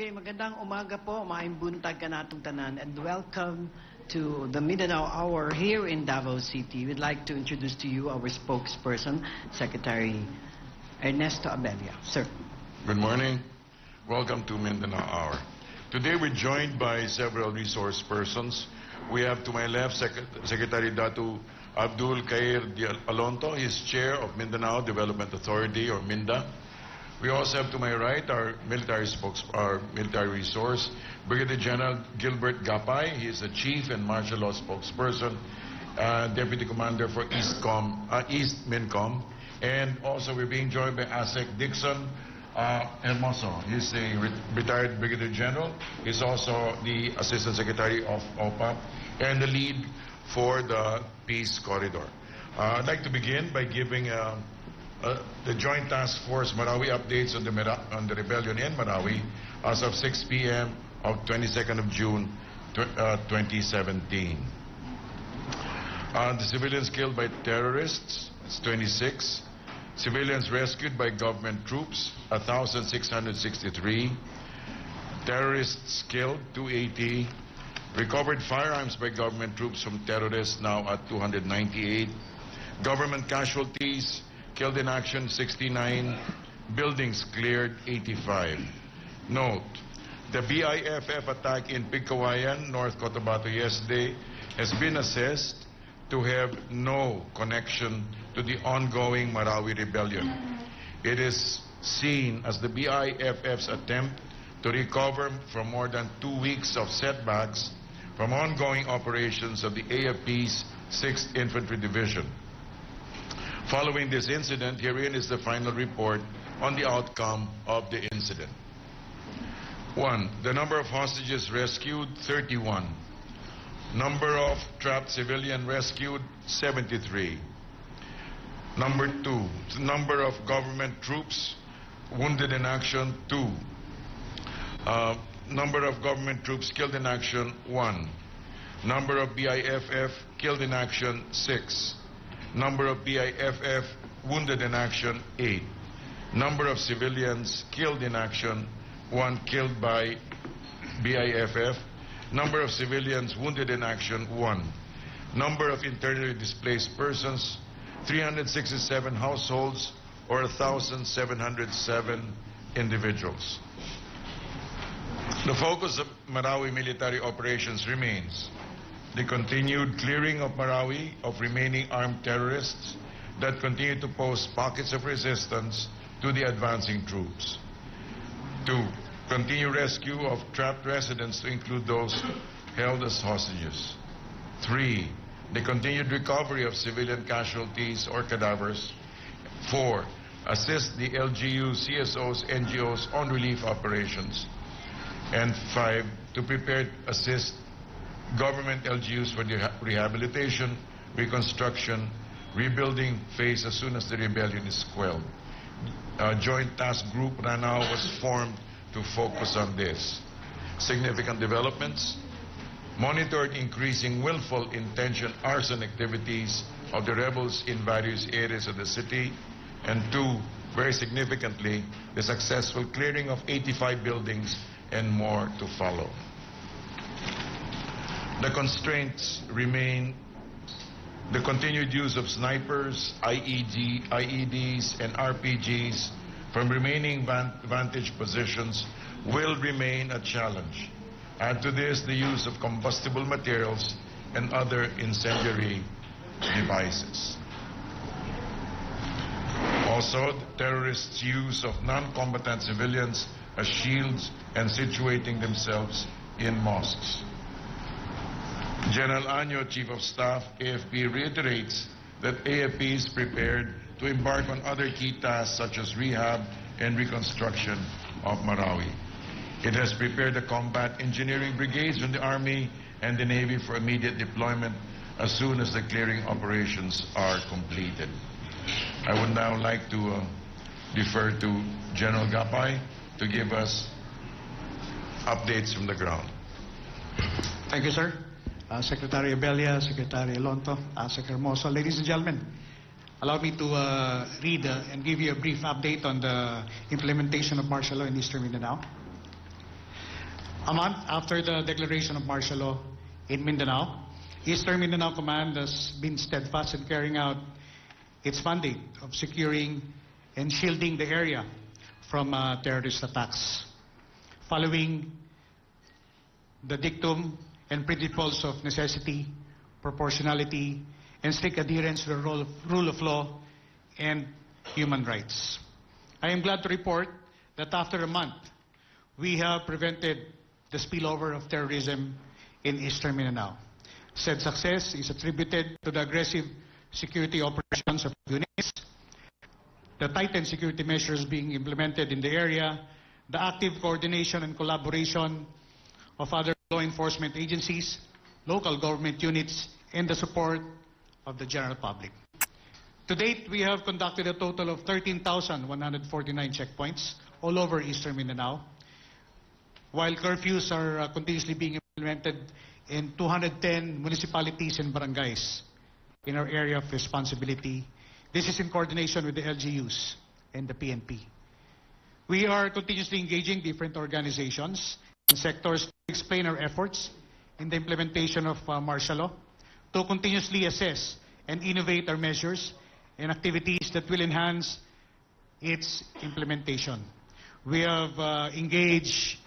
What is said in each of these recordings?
Okay, magandang umaga po, maayong buntag ka natong tanan, and welcome to the Mindanao Hour here in Davao City. We'd like to introduce to you our spokesperson, Secretary Ernesto Abella. Sir. Good morning. Welcome to Mindanao Hour. Today we're joined by several resource persons. We have to my left Secretary Datu Abdul Kair Alonto. He's Chair of Mindanao Development Authority, or MINDA. We also have to my right our military resource, Brigadier General Gilbert Gapay. He is the Chief and Martial Law Spokesperson, Deputy Commander for East MINCOM. And also we're being joined by ASEC Dixon Hermoso. He's a retired Brigadier General. He's also the Assistant Secretary of OPAP and the lead for the Peace Corridor. I'd like to begin by giving the Joint Task Force Marawi updates on the rebellion in Marawi as of 6 p.m. of 22nd of June 2017. The civilians killed by terrorists, it's 26. Civilians rescued by government troops, 1,663. Terrorists killed, 280. Recovered firearms by government troops from terrorists, now at 298. Government casualties, killed in action, 69. Buildings cleared, 85. Note, the BIFF attack in Pigcawayan, North Cotabato yesterday has been assessed to have no connection to the ongoing Marawi rebellion. It is seen as the BIFF's attempt to recover from more than 2 weeks of setbacks from ongoing operations of the AFP's 6th Infantry Division. Following this incident, herein is the final report on the outcome of the incident. 1. The number of hostages rescued, 31. Number of trapped civilian rescued, 73. Number 2. The number of government troops wounded in action, 2. Number of government troops killed in action, 1. Number of BIFF killed in action, 6. Number of BIFF wounded in action, 8. Number of civilians killed in action, 1 killed by BIFF. Number of civilians wounded in action, 1. Number of internally displaced persons, 367 households, or 1,707 individuals. The focus of Marawi military operations remains the continued clearing of Marawi of remaining armed terrorists that continue to pose pockets of resistance to the advancing troops. 2. Continue rescue of trapped residents to include those held as hostages. 3. The continued recovery of civilian casualties or cadavers. 4. Assist the LGU, CSOs, NGOs on relief operations. And 5. To prepare, assist government LGUs for the rehabilitation, reconstruction, rebuilding phase as soon as the rebellion is quelled. A joint task group now was formed to focus on this. Significant developments: monitored increasing willful intention arson activities of the rebels in various areas of the city. And 2, very significantly, the successful clearing of 85 buildings and more to follow. The constraints remain the continued use of snipers, IEDs, and RPGs from remaining vantage positions will remain a challenge. Add to this the use of combustible materials and other incendiary devices. Also, the terrorists' use of non-combatant civilians as shields and situating themselves in mosques. General Año, Chief of Staff, AFP, reiterates that AFP is prepared to embark on other key tasks such as rehab and reconstruction of Marawi. It has prepared the combat engineering brigades from the Army and the Navy for immediate deployment as soon as the clearing operations are completed. I would now like to defer to General Gapay to give us updates from the ground. Thank you, sir. Secretary Abella, Secretary Alonto, Secretary Hermoso. Ladies and gentlemen, allow me to read and give you a brief update on the implementation of martial law in Eastern Mindanao. A month after the declaration of martial law in Mindanao, Eastern Mindanao Command has been steadfast in carrying out its mandate of securing and shielding the area from terrorist attacks. Following the dictum and principles of necessity, proportionality, and strict adherence to the rule of law and human rights. I am glad to report that after a month, we have prevented the spillover of terrorism in Eastern Mindanao. Said success is attributed to the aggressive security operations of units, the tightened security measures being implemented in the area, the active coordination and collaboration of other law enforcement agencies, local government units, and the support of the general public. To date, we have conducted a total of 13,149 checkpoints all over Eastern Mindanao, while curfews are continuously being implemented in 210 municipalities and barangays in our area of responsibility. This is in coordination with the LGUs and the PNP. We are continuously engaging different organizations and sectors to explain our efforts in the implementation of martial law, to continuously assess and innovate our measures and activities that will enhance its implementation. We have engaged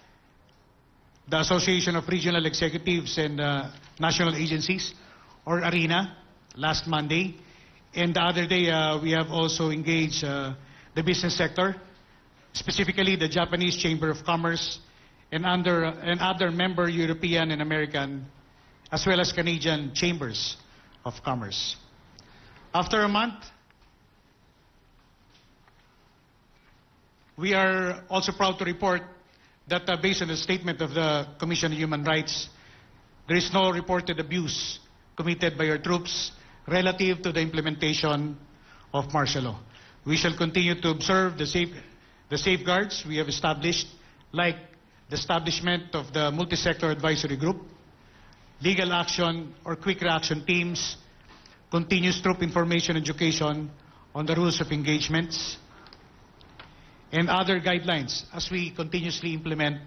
the Association of Regional Executives and National Agencies, or ARENA, last Monday. And the other day, we have also engaged the business sector, specifically the Japanese Chamber of Commerce and other member European and American, as well as Canadian chambers of commerce. After a month, we are also proud to report that based on the statement of the Commission on Human Rights, there is no reported abuse committed by our troops relative to the implementation of martial law. We shall continue to observe the safeguards we have established, like the establishment of the Multi-Sector Advisory Group, legal action or quick reaction teams, continuous troop information education on the rules of engagements, and other guidelines as we continuously implement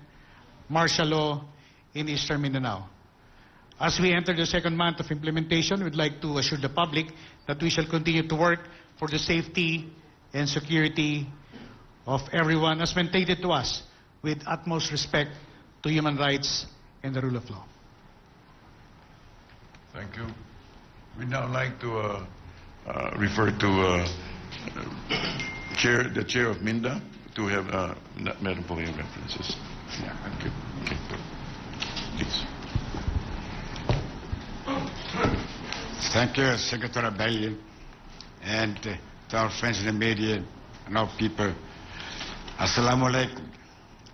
martial law in Eastern Mindanao. As we enter the second month of implementation, we'd like to assure the public that we shall continue to work for the safety and security of everyone as mandated to us with utmost respect to human rights and the rule of law. Thank you. We'd now like to refer to the chair of MINDA to have Madam Pauline references. Yeah, thank you. Okay, please. Thank you, Secretary Bailey, and to our friends in the media and our people. Assalamu alaikum.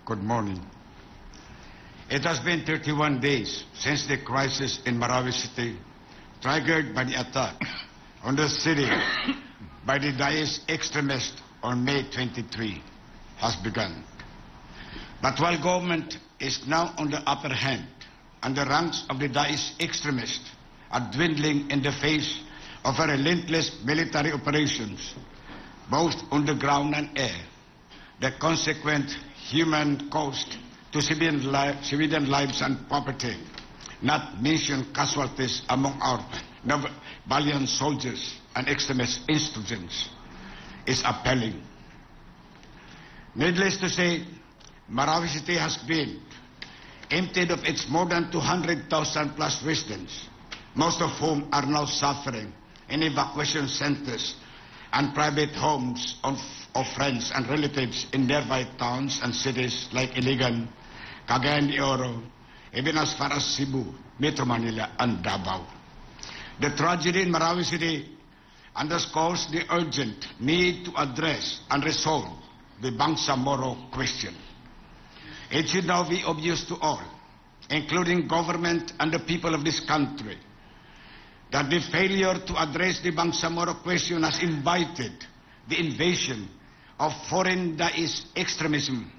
Good morning. It has been 31 days since the crisis in Marawi City, triggered by the attack on the city by the Daesh extremists on May 23, has begun. But while government is now on the upper hand and the ranks of the Daesh extremists are dwindling in the face of a relentless military operations, both on the ground and air, the consequent human cost to civilian lives and property, not mention casualties among our valiant soldiers and extremist insurgents, is appalling. Needless to say, Marawi City has been emptied of its more than 200,000 plus residents, most of whom are now suffering in evacuation centers and private homes of friends and relatives in nearby towns and cities like Iligan, Cagayan de Oro, even as far as Cebu, Metro Manila, and Davao. The tragedy in Marawi City underscores the urgent need to address and resolve the Bangsamoro question. It should now be obvious to all, including government and the people of this country, that the failure to address the Bangsamoro question has invited the invasion of foreign Daesh extremism,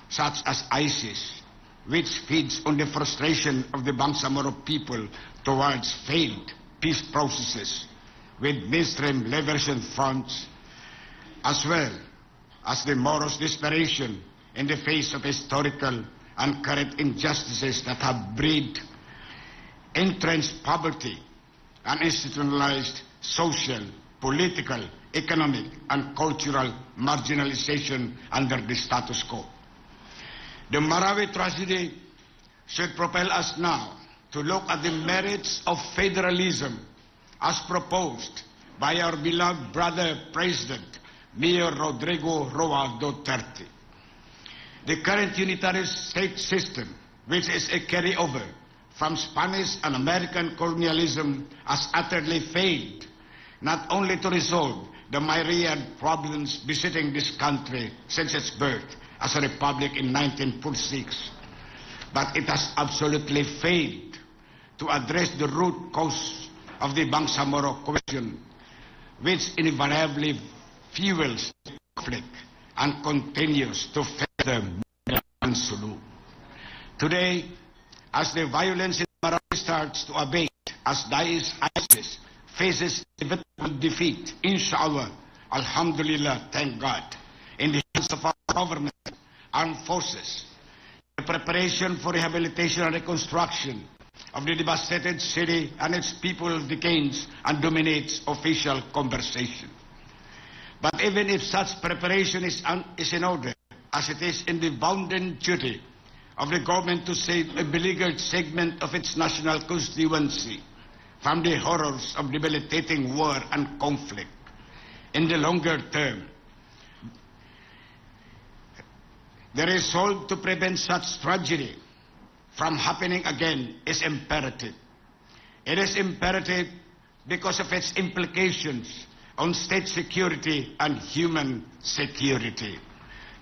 such as ISIS, which feeds on the frustration of the Bangsamoro people towards failed peace processes with mainstream liberation fronts, as well as the Moros' desperation in the face of historical and current injustices that have breed entrenched poverty and institutionalized social, political, economic, and cultural marginalization under the status quo. The Marawi tragedy should propel us now to look at the merits of federalism as proposed by our beloved brother President, Mayor Rodrigo Roa Duterte. The current unitary state system, which is a carryover from Spanish and American colonialism, has utterly failed not only to resolve the myriad problems besetting this country since its birth as a republic in 1946, but it has absolutely failed to address the root cause of the Bangsamoro question, which invariably fuels conflict and continues to further Sulu. Today, as the violence in Marawi starts to abate, as Daesh ISIS faces inevitable defeat, inshallah, alhamdulillah, thank God, in the hands of our government, armed forces, the preparation for rehabilitation and reconstruction of the devastated city and its people decays and dominates official conversation. But even if such preparation is in order, as it is in the bounden duty of the government to save a beleaguered segment of its national constituency from the horrors of debilitating war and conflict, in the longer term, the resolve to prevent such tragedy from happening again is imperative. It is imperative because of its implications on state security and human security.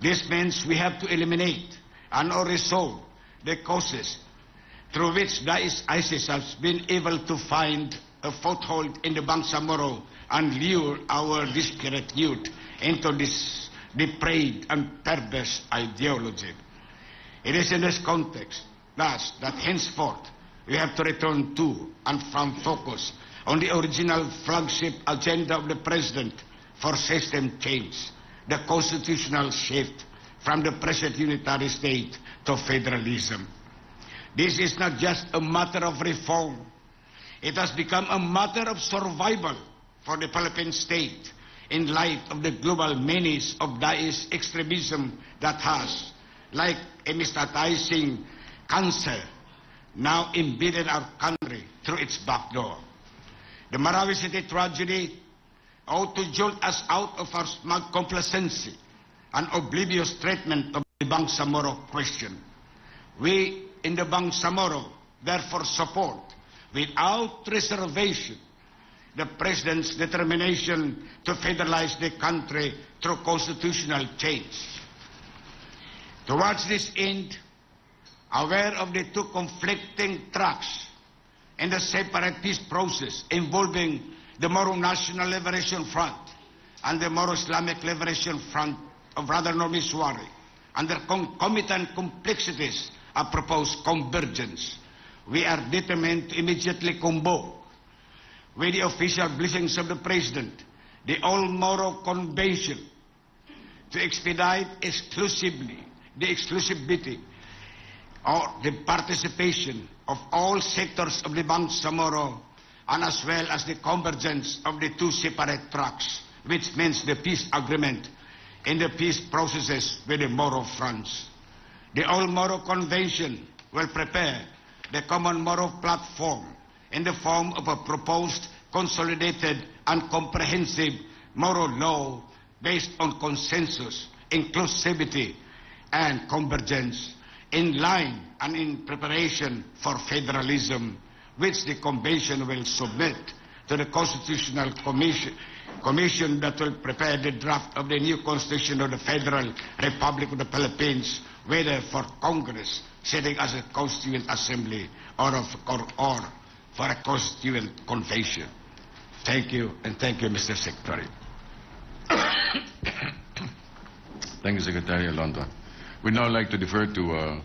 This means we have to eliminate and or resolve the causes through which Daesh ISIS has been able to find a foothold in the Bangsamoro and lure our desperate youth into this depraved and perverse ideology. It is in this context, thus, that henceforth we have to return to and from focus on the original flagship agenda of the President for system change, the constitutional shift from the present unitary state to federalism. This is not just a matter of reform. It has become a matter of survival for the Philippine state in light of the global menace of Daesh extremism that has, like a mestatizing cancer, now invaded our country through its back door. The Marawi City tragedy ought to jolt us out of our smug complacency and oblivious treatment of the Bangsamoro question. We in the Bangsamoro therefore support without reservation the President's determination to federalize the country through constitutional change. Towards this end, aware of the two conflicting tracks in the separate peace process involving the Moro National Liberation Front and the Moro Islamic Liberation Front of Brother Nomiswari, and their concomitant complexities of proposed convergence, we are determined to immediately convoke, with the official blessings of the President, the All-Moro Convention to expedite exclusively the exclusivity or the participation of all sectors of the Bangsamoro, and as well as the convergence of the two separate tracks, which means the peace agreement in the peace processes with the Moro fronts. The All-Moro Convention will prepare the common Moro platform in the form of a proposed, consolidated, and comprehensive Moro law based on consensus, inclusivity, and convergence, in line and in preparation for federalism, which the Convention will submit to the Constitutional Commission that will prepare the draft of the new Constitution of the Federal Republic of the Philippines, whether for Congress sitting as a Constituent Assembly or for a Constituent Convention. Thank you, and thank you, Mr. Secretary. Thank you, Secretary Alonso. We'd now like to defer to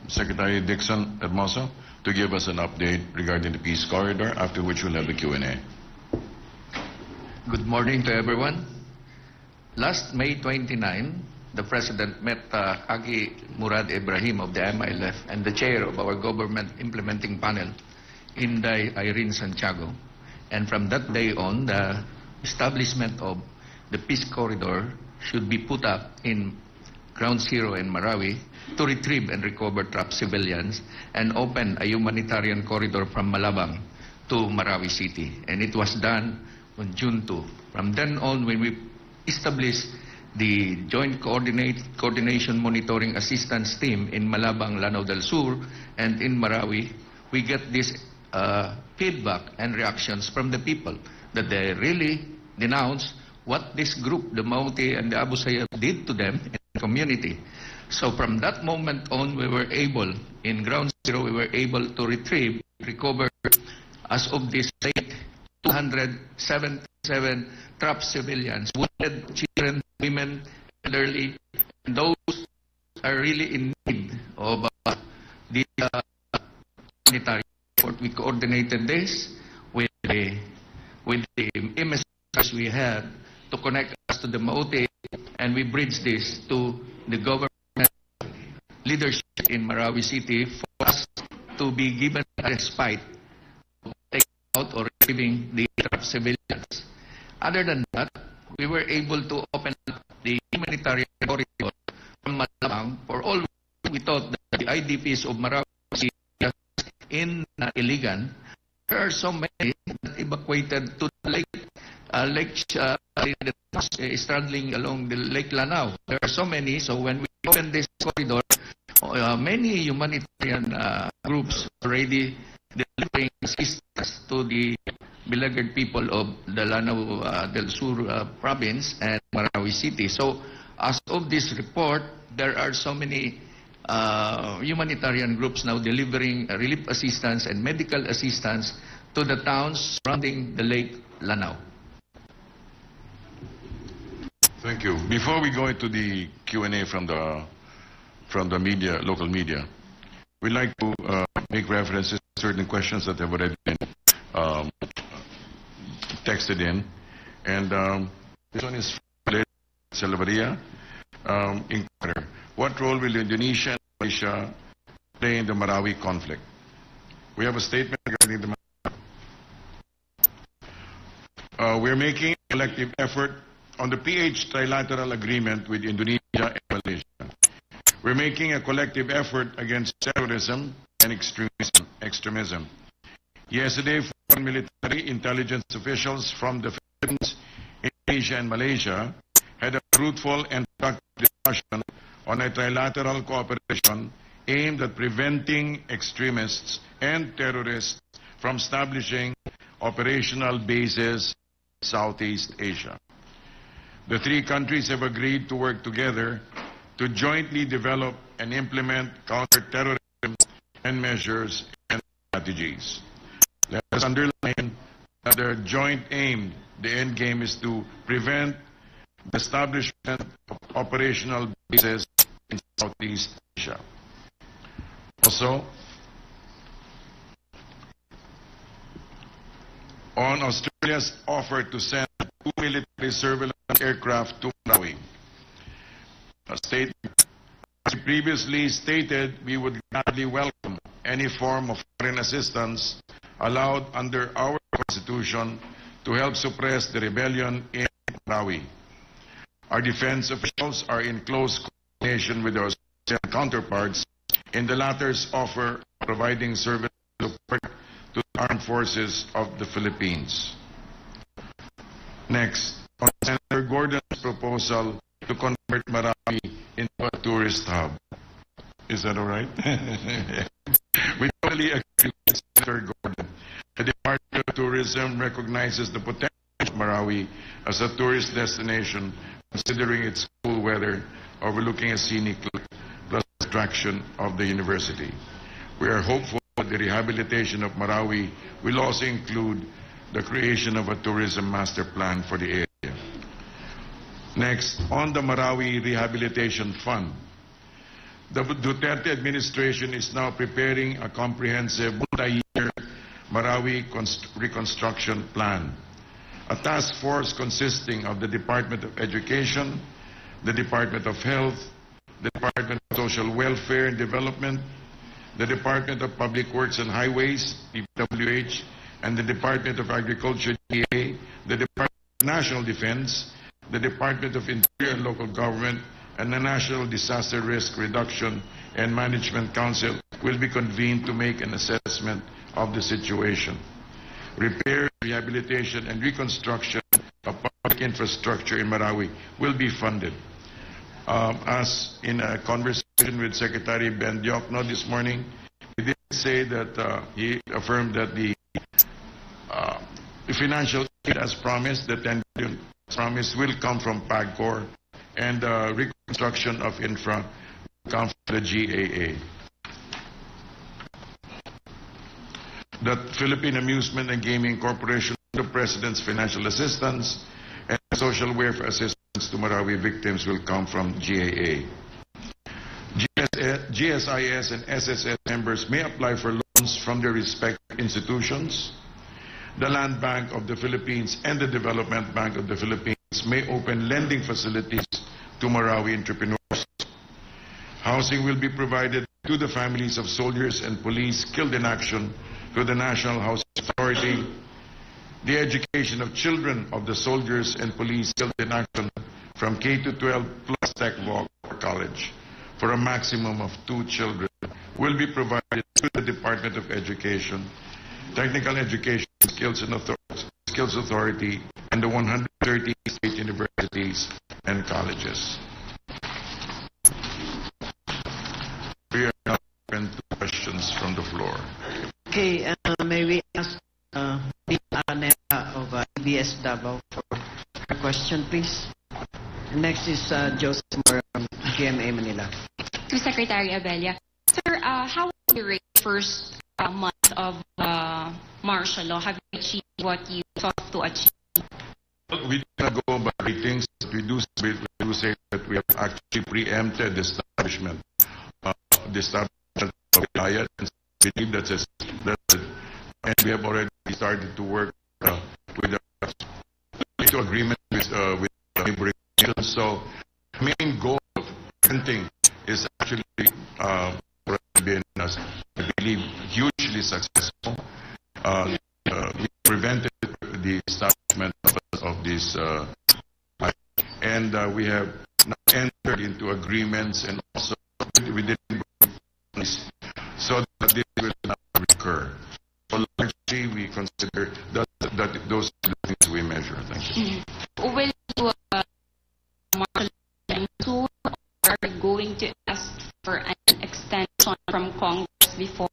Secretary Dixon Hermoso to give us an update regarding the peace corridor, after which we'll have the Q&A. Good morning to everyone. Last May 29, the President met Kagi Murad Ibrahim of the MILF and the chair of our government implementing panel, Inday Irene Santiago. And from that day on, the establishment of the Peace Corridor should be put up in Ground Zero in Marawi to retrieve and recover trapped civilians and open a humanitarian corridor from Malabang to Marawi City. And it was done on June 2. From then on, when we established the Joint Coordination Monitoring Assistance Team in Malabang, Lanao del Sur, and in Marawi, we get this feedback and reactions from the people that they really denounce what this group, the Mauti and the Abu Sayyaf, did to them in the community. So from that moment on, we were able, in Ground Zero, we were able to retrieve, recover, as of this date, 277 trapped civilians, wounded children, women, elderly, and those are really in need of the humanitarian support. We coordinated this with the emissaries we had to connect us to the Maute, and we bridged this to the government leadership in Marawi City for us to be given a respite of taking out or retrieving the trapped civilians. Other than that, we were able to open up the humanitarian corridor from Malabang for all. We thought that the IDPs of Marawi City in Iligan, there are so many that evacuated to the lake straddling along the Lake Lanao. There are so many, so when we open this corridor, many humanitarian groups already delivering assistance to the beleaguered people of the Lanao del Sur province and Marawi City. So as of this report, there are so many humanitarian groups now delivering relief assistance and medical assistance to the towns surrounding the Lake Lanao. Thank you. Before we go into the Q&A from the media, local media, we'd like to make references to certain questions that have already been texted in. And this one is from Salvaria. Inquirer. What role will Indonesia and Malaysia play in the Marawi conflict? We have a statement regarding the Marawi. We're making a collective effort on the PH trilateral agreement with Indonesia and Malaysia. We're making a collective effort against terrorism and extremism. Yesterday, foreign military intelligence officials from the Philippines, Indonesia, and Malaysia had a fruitful and productive discussion on a trilateral cooperation aimed at preventing extremists and terrorists from establishing operational bases in Southeast Asia. The three countries have agreed to work together to jointly develop and implement counter-terrorism and measures and strategies. Let us underline that their joint aim, the end game, is to prevent the establishment of operational bases in Southeast Asia. Also, on Australia's offer to send 2 military surveillance aircraft to Marawi, a statement, as we previously stated, we would gladly welcome any form of foreign assistance allowed under our Constitution to help suppress the rebellion in Marawi. Our defense officials are in close coordination with our Australian counterparts in the latter's offer of providing service support to the armed forces of the Philippines. Next, on Senator Gordon's proposal to convert Marawi into a tourist hub. Is that all right? We totally agree with Senator Gordon. The Department of Tourism recognizes the potential of Marawi as a tourist destination, considering its cool weather, overlooking a scenic lake, plus the attraction of the university. We are hopeful that the rehabilitation of Marawi will also include the creation of a tourism master plan for the area. Next, on the Marawi Rehabilitation Fund, the Duterte administration is now preparing a comprehensive multi-year Marawi reconstruction plan. A task force consisting of the Department of Education, the Department of Health, the Department of Social Welfare and Development, the Department of Public Works and Highways, DPWH, and the Department of Agriculture, DA, the Department of National Defense, the Department of Interior and Local Government, and the National Disaster Risk Reduction and Management Council will be convened to make an assessment of the situation. Repair, rehabilitation, and reconstruction of public infrastructure in Marawi will be funded. As in a conversation with Secretary Ben Diokno this morning, he did say that he affirmed that the financial aid as promised, the 10 billion promise, will come from PAGCOR, and reconstruction of infra will come from the GAA. That Philippine Amusement and Gaming Corporation, the President's financial assistance and social welfare assistance to Marawi victims will come from GAA. GSIS and SSS members may apply for loans from their respective institutions. The Land Bank of the Philippines and the Development Bank of the Philippines may open lending facilities to Marawi entrepreneurs. Housing will be provided to the families of soldiers and police killed in action through the National Housing Authority. The education of children of the soldiers and police killed in action from K to 12 plus Tech Voc or college for a maximum of 2 children will be provided to the Department of Education, Technical Education Skills Authority, and the 130 state universities and colleges. We are now open to questions from the floor. Okay, may we ask Aneta of EBS Davao for a question, please? Next is Joseph Moore from GMA Manila. To Secretary Abella. Sir, how will you rate first month of martial law? Have you achieved what you thought to achieve? We cannot go by ratings. We do say that we have actually preempted the establishment of the riot, and believe that's and we have already started to work with the agreement with neighboring nations. So the main goal of preventing is actually been, I believe, hugely successful. We prevented the establishment of this, and we have now entered into agreements and also within so that this will not recur. So largely, we consider that those are the things we measure. Thank you. Will you martial law soon, or are you going to ask for an extension from Congress before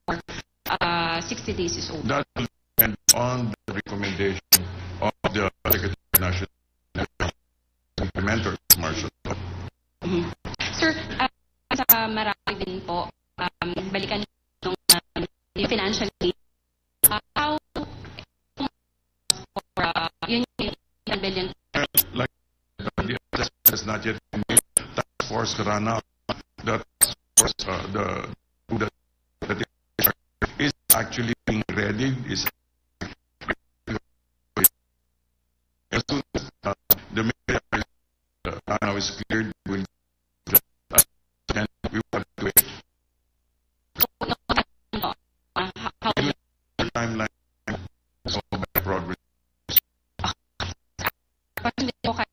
60 days is over? That will depend on the recommendation of the Secretary of National Implementer of Martial Law. Sir, sa Marawi din po, balikan yung financial aid. How for yun yung 10 billion? Like the assessment has not yet been made. Task force run out. The task force, that is actually being ready. Is as soon as the military now is cleared, will and we will do it. How The timeline is all by progress. hindi po kayo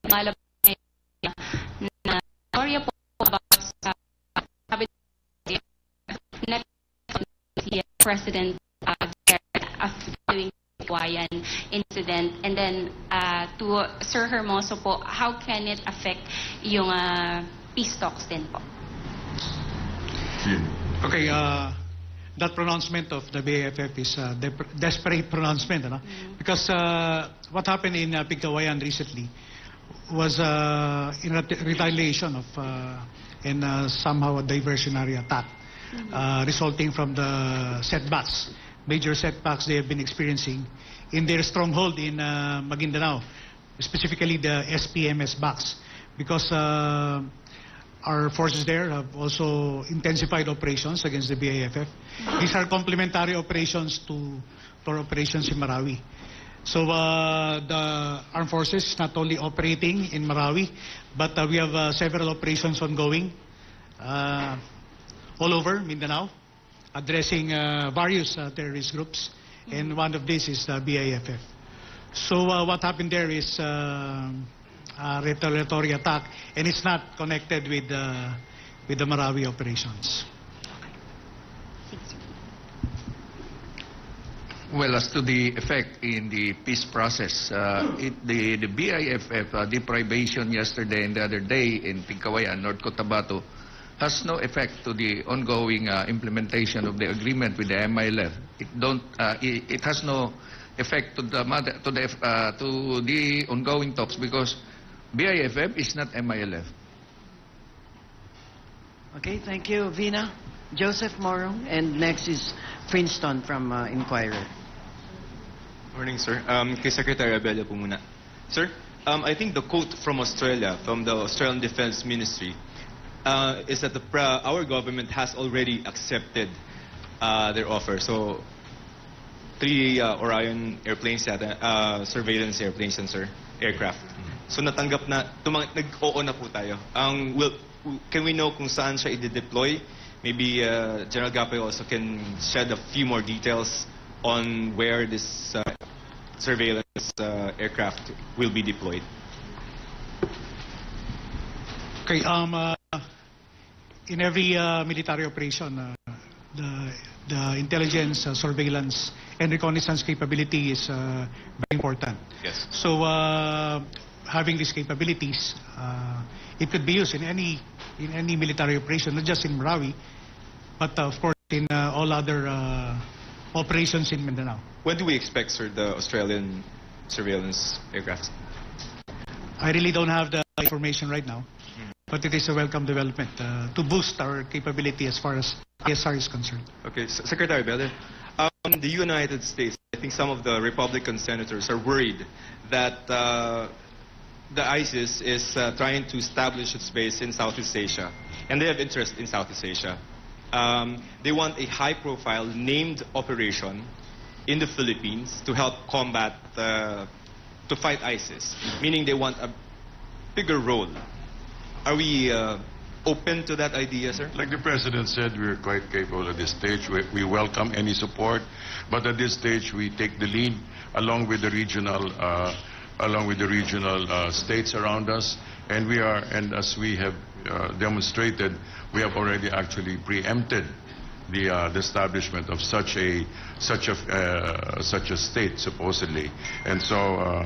malabas na storya po about sa sabi na President Duterte following the Guayan incident, and then to Sir Hermoso po, how can it affect yung peace talks din po? Okay, that pronouncement of the BAFF is a desperate pronouncement, ano? Because what happened in Pigcawayan recently was in retaliation of and somehow a diversionary attack resulting from the setbacks, major setbacks they have been experiencing in their stronghold in Maguindanao, specifically the SPMS backs, because our forces there have also intensified operations against the BAFF. These are complementary operations to our operations in Marawi. So the armed forces is not only operating in Marawi, but we have several operations ongoing all over Mindanao, addressing various terrorist groups, and one of these is the BIFF. So what happened there is a retaliatory attack, and it's not connected with the Marawi operations. Well, as to the effect in the peace process, the BIFF deprivation yesterday and the other day in Tingkawayan, North Cotabato, has no effect to the ongoing implementation of the agreement with the MILF. It has no effect to the ongoing talks because BIFF is not MILF. Okay, thank you, Vina. Joseph Morong, and next is Princeton from Inquirer. Morning, sir. Kay Secretary Abella po muna. Sir, I think the quote from Australia, from the Australian Defense Ministry, is that our government has already accepted their offer. So, 3 Orion airplanes yata, surveillance airplanes yan, sir, aircraft. So natanggap na, nag-oo na po tayo. Can we know kung saan siya i-deploy? Maybe General Gapay also can shed a few more details on where this surveillance aircraft will be deployed. Okay, in every military operation, the intelligence, surveillance, and reconnaissance capability is very important. Yes. So having these capabilities, it could be used in any military operation, not just in Marawi, but of course in all other operations in Mindanao. When do we expect, sir, the Australian surveillance aircraft? I really don't have the information right now, but it is a welcome development to boost our capability as far as ISR is concerned. Okay, Secretary Bella, the United States, I think some of the Republican senators are worried that the ISIS is trying to establish its base in Southeast Asia, and they have interest in Southeast Asia. They want a high-profile named operation in the Philippines to help combat, to fight ISIS, meaning they want a bigger role. Are we open to that idea, sir? Like the President said, we're quite capable at this stage. We welcome any support, but at this stage we take the lead along with the regional states around us, and as we have demonstrated, we have already actually preempted the establishment of such a state supposedly, and so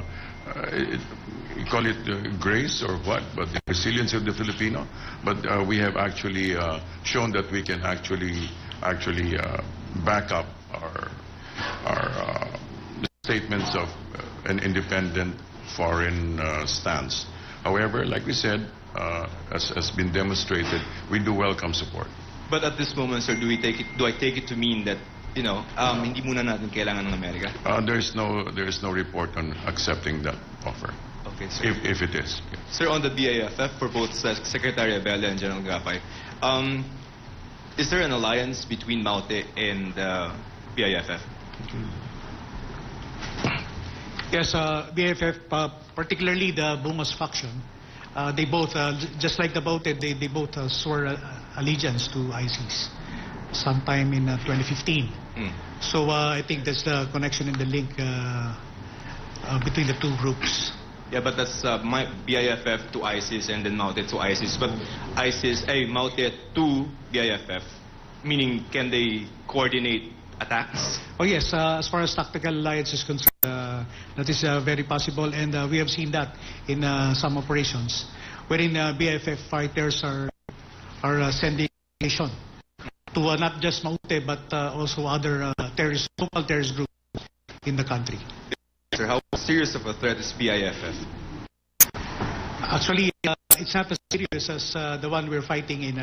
you call it grace or what, but the resilience of the Filipino. But we have actually shown that we can actually back up our statements of an independent foreign stance. However, like we said, as has been demonstrated, we do welcome support. But at this moment, sir, do I take it to mean that, you know, hindi muna natin kailangan ng Amerika? There is no report on accepting that offer. Okay, sir. If it is. Yeah. Sir, on the BIFF, for both Secretary Abella and General Gapay, is there an alliance between Maute and BIFF? Yes, BIFF, particularly the Bungos faction, they both, just like the Maute, they both swore allegiance to ISIS sometime in 2015. So I think that's the connection and the link between the two groups. Yeah, but that's my BIFF to ISIS and then Maute to ISIS. But Maute to BIFF, meaning can they coordinate attacks? Oh yes, as far as tactical alliance is concerned, that is very possible, and we have seen that in some operations, wherein BIFF fighters are sending information to not just Maute but also other local terrorist groups in the country. Sir, how serious of a threat is BIFF? Actually, it's not as serious as the one we're fighting in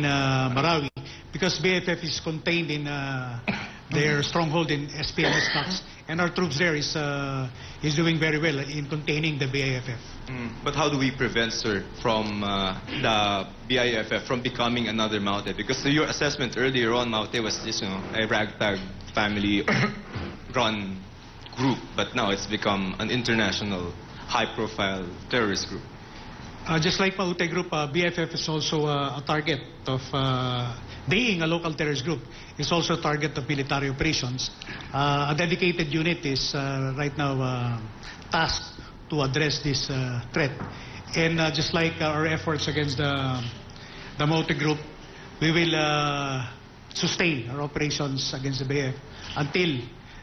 Marawi, because BIFF is contained in their stronghold in SPLS Stocks, and our troops there is doing very well in containing the BIFF. But how do we prevent, sir, from the BIFF from becoming another Maute? Because your assessment earlier on, Maute was just, a ragtag family-run group, but now it's become an international, high-profile terrorist group. Just like Maute Group, BFF is also a target of, being a local terrorist group, is also a target of military operations. A dedicated unit is right now tasked to address this threat. And just like our efforts against the Maute Group, we will sustain our operations against the BFF until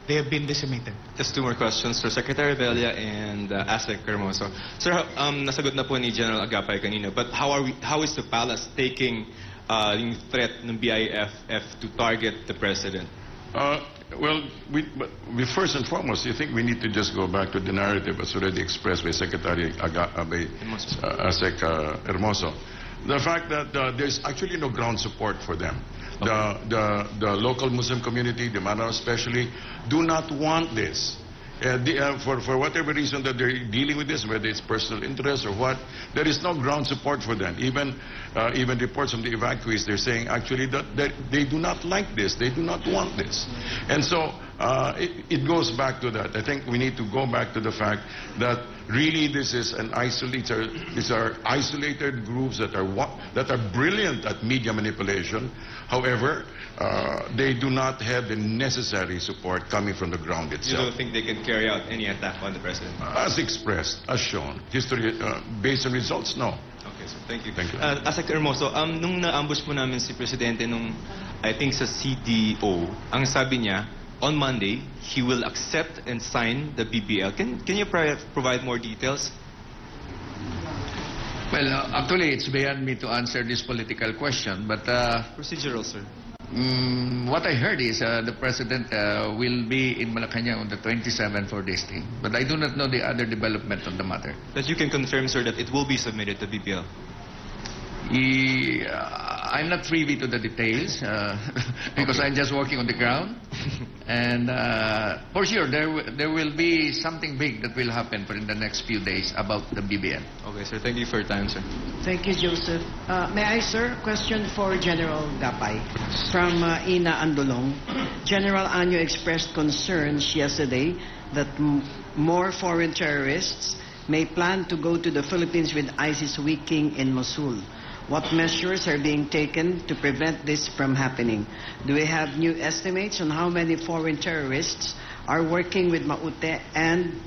they have been decimated. Just two more questions, Sir. Secretary Bella and ASEC Hermoso. Sir, nasagot na po ni General Agapay kanina, but how is the palace taking yung threat ng BIFF to target the president? Well, we first and foremost, I think we need to just go back to the narrative as already expressed by Secretary ASEC Hermoso. The fact that there's actually no ground support for them. Okay. The local Muslim community, the Manao especially, do not want this. For whatever reason that they're dealing with this, whether it's personal interest or what, there is no ground support for them. Even reports from the evacuees, they're saying actually that they do not like this, they do not want this. And so it goes back to that. I think we need to go back to the fact that really this is these are isolated groups that are brilliant at media manipulation. However, they do not have the necessary support coming from the ground itself. You don't think they can carry out any attack on the president? As expressed, as shown, history based on results, no. Okay, so thank you. Thank you. ASEC Hermoso, nung na-ambush po namin si Presidente nung, I think sa CDO, ang sabi niya, on Monday, he will accept and sign the BBL. Can you provide more details? Well, actually, it's beyond me to answer this political question, but Procedural, sir. what I heard is the President will be in Malacanang on the 27th for this thing, but I do not know the other development on the matter. That you can confirm, sir, that it will be submitted to BBL. I'm not privy to the details because I'm just working on the ground. And for sure, there will be something big that will happen in the next few days about the BBN. Okay, sir. Thank you for your time, sir. Thank you, Joseph. May I, sir, question for General Gapay from Ina Andolong. General Anyo expressed concerns yesterday that more foreign terrorists may plan to go to the Philippines with ISIS weakening in Mosul. What measures are being taken to prevent this from happening? Do we have new estimates on how many foreign terrorists are working with Maute and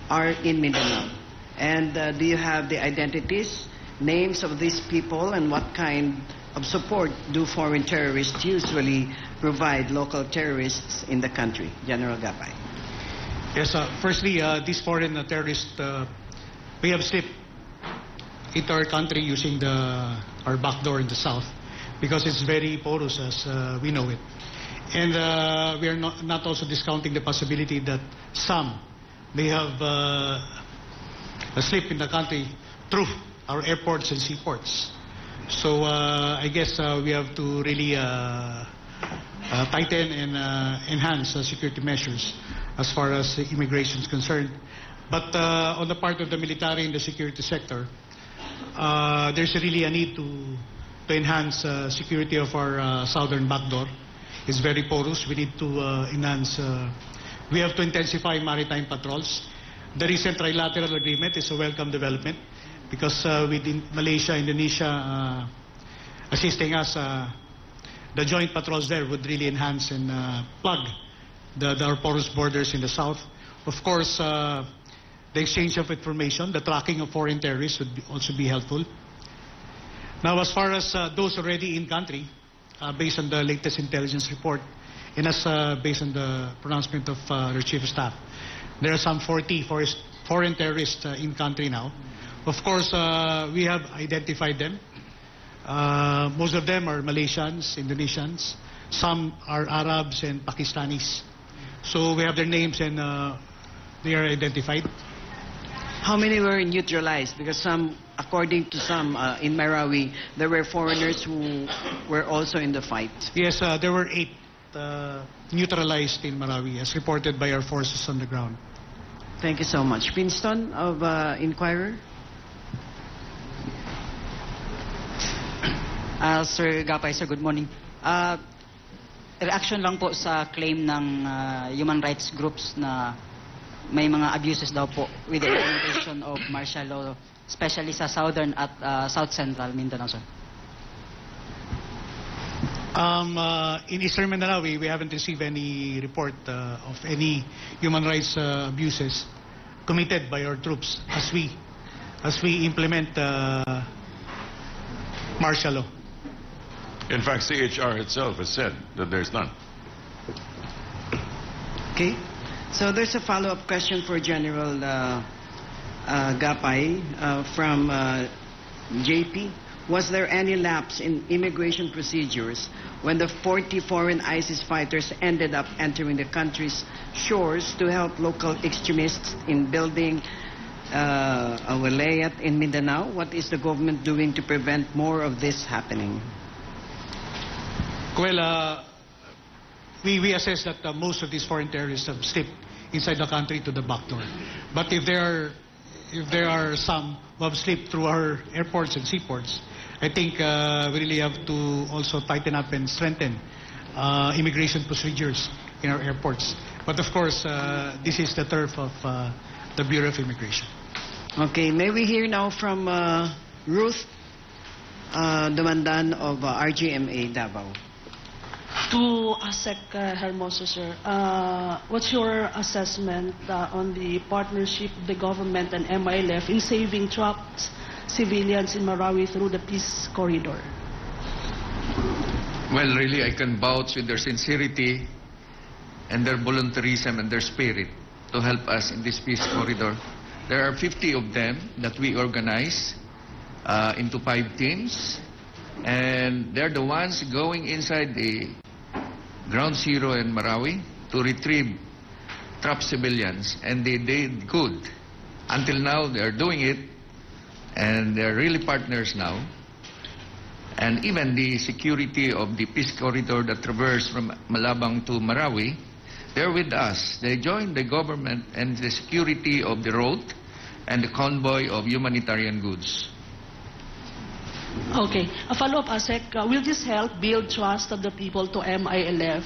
are in Mindanao? And do you have the identities, names of these people, and what kind of support do foreign terrorists usually provide local terrorists in the country? General Gapay. Yes, firstly, these foreign terrorists, we have slipped into our country using our back door in the south because it's very porous as we know it. And we are not also discounting the possibility that some may have slipped in the country through our airports and seaports. So I guess we have to really tighten and enhance security measures as far as immigration is concerned. But on the part of the military and the security sector, there's really a need to enhance security of our southern backdoor. It's very porous. We need to enhance. We have to intensify maritime patrols. The recent trilateral agreement is a welcome development because with Malaysia, Indonesia assisting us, the joint patrols there would really enhance and plug our porous borders in the south. Of course, the exchange of information, the tracking of foreign terrorists would also be helpful. Now, as far as those already in country, based on the latest intelligence report, and as based on the pronouncement of their chief of staff, there are some 40 foreign terrorists in country now. Of course, we have identified them. Most of them are Malaysians, Indonesians. Some are Arabs and Pakistanis. So we have their names and they are identified. How many were neutralized? Because some, according to some in Marawi, there were foreigners who were also in the fight. Yes, there were 8 neutralized in Marawi, as reported by our forces on the ground. Thank you so much. Winston of Inquirer. Sir Gapay, sir, good morning. Reaction lang po sa claim ng human rights groups na may mga abuses daw po with the implementation of martial law, especially sa southern at south central Mindanao, sir. In Eastern Mindanao, we haven't received any report of any human rights abuses committed by our troops as we implement martial law. In fact, CHR itself has said that there's none. Okay. So there's a follow-up question for General Gapay from JP. Was there any lapse in immigration procedures when the 40 foreign ISIS fighters ended up entering the country's shores to help local extremists in building a wilayat in Mindanao? What is the government doing to prevent more of this happening? Well, we assess that most of these foreign terrorists have slipped inside the country to the back door. But if there are some who have slipped through our airports and seaports, I think we really have to also tighten up and strengthen immigration procedures in our airports. But of course, this is the turf of the Bureau of Immigration. Okay, may we hear now from Ruth Dumandan of RGMA Davao. To ASEC Hermoso, sir, what's your assessment on the partnership of the government and MILF in saving trapped civilians in Marawi through the peace corridor? Well, really, I can vouch with their sincerity and their voluntarism and their spirit to help us in this peace corridor. There are 50 of them that we organize into 5 teams, and they're the ones going inside the ground zero in Marawi to retrieve trapped civilians, and they did good. Until now, they're doing it, and they're really partners now. And even the security of the peace corridor that traversed from Malabang to Marawi, they're with us. They joined the government and the security of the road and the convoy of humanitarian goods. Okay. A follow-up, ASEC. Will this help build trust of the people to MILF?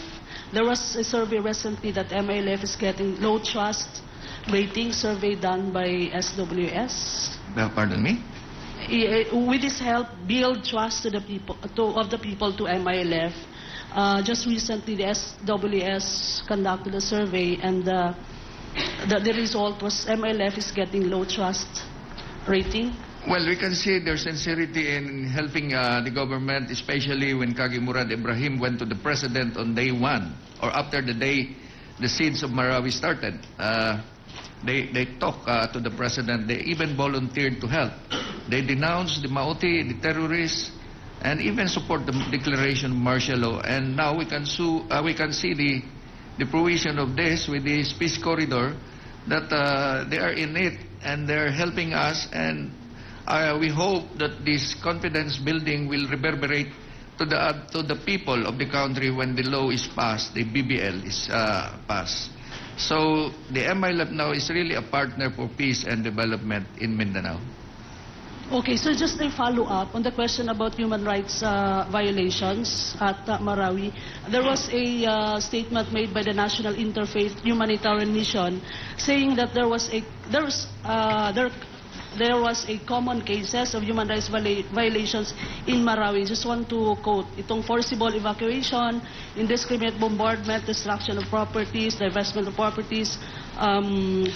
There was a survey recently that MILF is getting low trust rating, survey done by SWS. Pardon me? Will this help build trust to the people to MILF? Just recently, the SWS conducted a survey, and the result was MILF is getting low trust rating. Well, we can see their sincerity in helping the government, especially when Kagi Murad Ibrahim went to the president on day 1, or after the day the siege of Marawi started. They talked to the president. They even volunteered to help. They denounced the Mauti, the terrorists, and even support the declaration of martial law. And now we can see the fruition of this with this peace corridor, that they are in it and they're helping us. And we hope that this confidence building will reverberate to the people of the country when the law is passed, the BBL is passed. So the MILF now is really a partner for peace and development in Mindanao. Okay, so just a follow-up on the question about human rights violations at Marawi. There was a statement made by the National Interfaith Humanitarian Mission saying that there was a common cases of human rights violations in Marawi. Just want to quote, itong forcible evacuation, indiscriminate bombardment, destruction of properties, divestment of properties,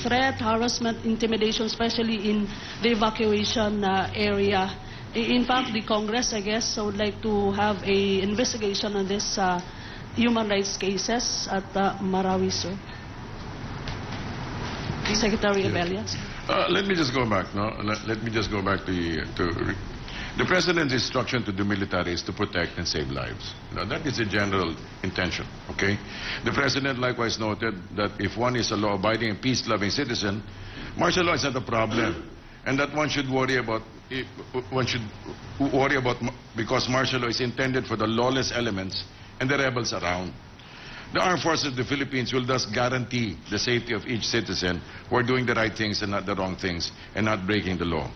threat, harassment, intimidation, especially in the evacuation area. In fact, the Congress, I guess, would like to have a investigation on this human rights cases at Marawi, sir. Secretary Abella. Let me just go back, no? Let me just go back to the President's instruction to the military is to protect and save lives. Now, that is a general intention, okay? The President likewise noted that if one is a law-abiding and peace-loving citizen, martial law is not a problem, and that one should worry about because martial law is intended for the lawless elements and the rebels around. The armed forces of the Philippines will thus guarantee the safety of each citizen who are doing the right things and not the wrong things and not breaking the law.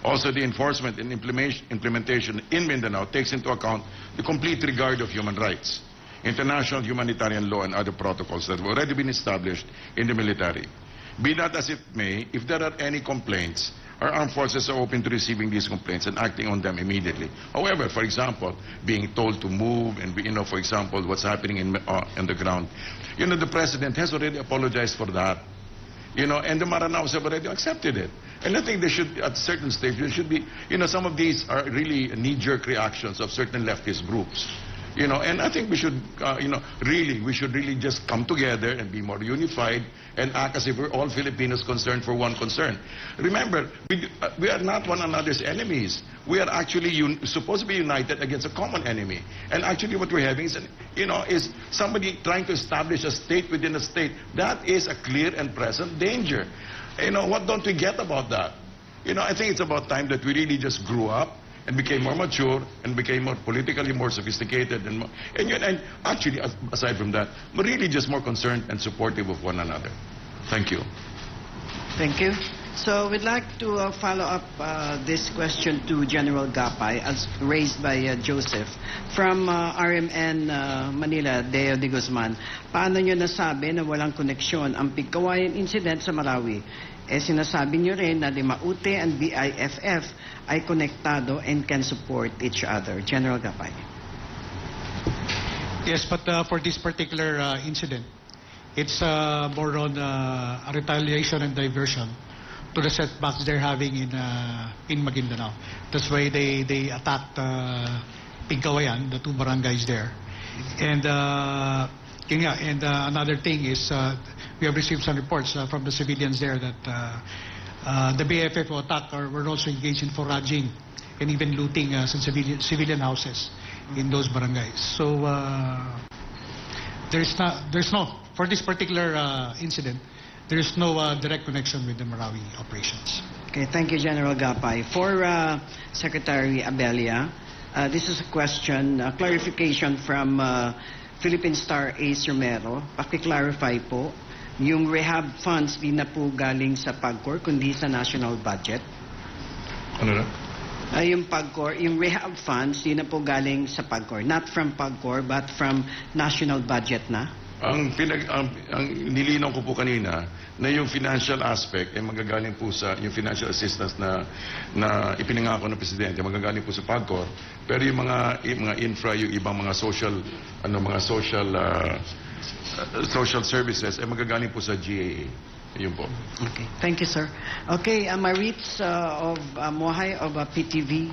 Also, the enforcement and implementation in Mindanao takes into account the complete regard of human rights, international humanitarian law, and other protocols that have already been established in the military. Be that as it may, if there are any complaints, our armed forces are open to receiving these complaints and acting on them immediately. However, for example, being told to move and, for example, what's happening on the ground, the President has already apologized for that. And the Maranaos have already accepted it. And I think they should, at a certain stage, there should be, some of these are really knee-jerk reactions of certain leftist groups. And I think we should, we should really just come together and be more unified and act as if we're all Filipinos concerned for one concern. Remember, we are not one another's enemies. We are actually supposed to be united against a common enemy. And actually what we're having is, is somebody trying to establish a state within a state. That is a clear and present danger. What don't we get about that? I think it's about time that we really just grew up and became more mature and became more politically more sophisticated and actually, aside from that, we're really just more concerned and supportive of one another. Thank you. Thank you. So we'd like to follow up this question to General Gapay, as raised by Joseph. From RMN Manila, Deo de Guzman, paano nyo nasabi na walang koneksyon ang Pigkawayan incident sa Marawi? Sinasabi nyo rin na Dimaute and BIFF ay konektado and can support each other. General Gapay. Yes, but for this particular incident, it's more on a retaliation and diversion to the setbacks they're having in Maguindanao. That's why they attacked Pigkawayan, the two barangays there. And another thing is we have received some reports from the civilians there that the BFF who attacked were also engaged in foraging and even looting some civilian houses in those barangays. So there's no, for this particular incident, there is no direct connection with the Marawi operations. Okay, thank you, General Gapay. For Secretary Abella, this is a question, clarification from Philippine Star Ace Romero. Paki-clarify po, yung rehab funds di na po galing sa PAGCOR, kundi sa national budget. Ano na? Yung PAGCOR, yung rehab funds di na po galing sa PAGCOR. Not from PAGCOR, but from national budget na. Ang nilinaw ko po kanina na yung financial aspect ay magagaling po sa yung financial assistance na ipinangako ng presidente, magagaling po sa PAGCOR, pero yung mga infra, yung ibang mga social social services ay magagaling po sa GAA. Yun po. Okay, thank you, sir. Okay, Maritz of Mohay of PTV.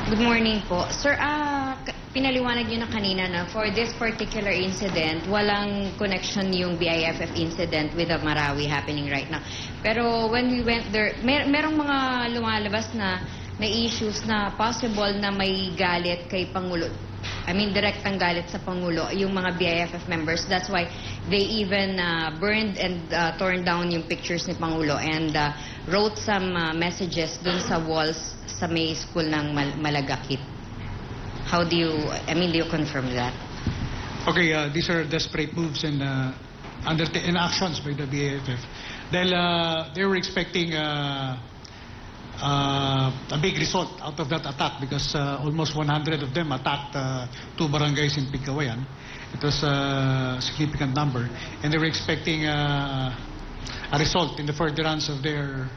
Good morning po. Sir, pinaliwanag niyo na kanina na for this particular incident, walang connection yung BIFF incident with the Marawi happening right now. Pero when we went there, merong mga lumalabas na issues na possible na may galit kay Pangulo. I mean, direktang galit sa Pangulo, yung mga BIFF members. That's why they even burned and torn down yung pictures ni Pangulo and wrote some messages dun sa walls sa may school ng Malagakit. How do you, do you confirm that? Okay, these are desperate moves and actions by the BIFF. Dahil they were expecting a big result out of that attack because almost 100 of them attacked two barangays in Pigkawayan. It was a significant number. And they were expecting a result in the furtherance of their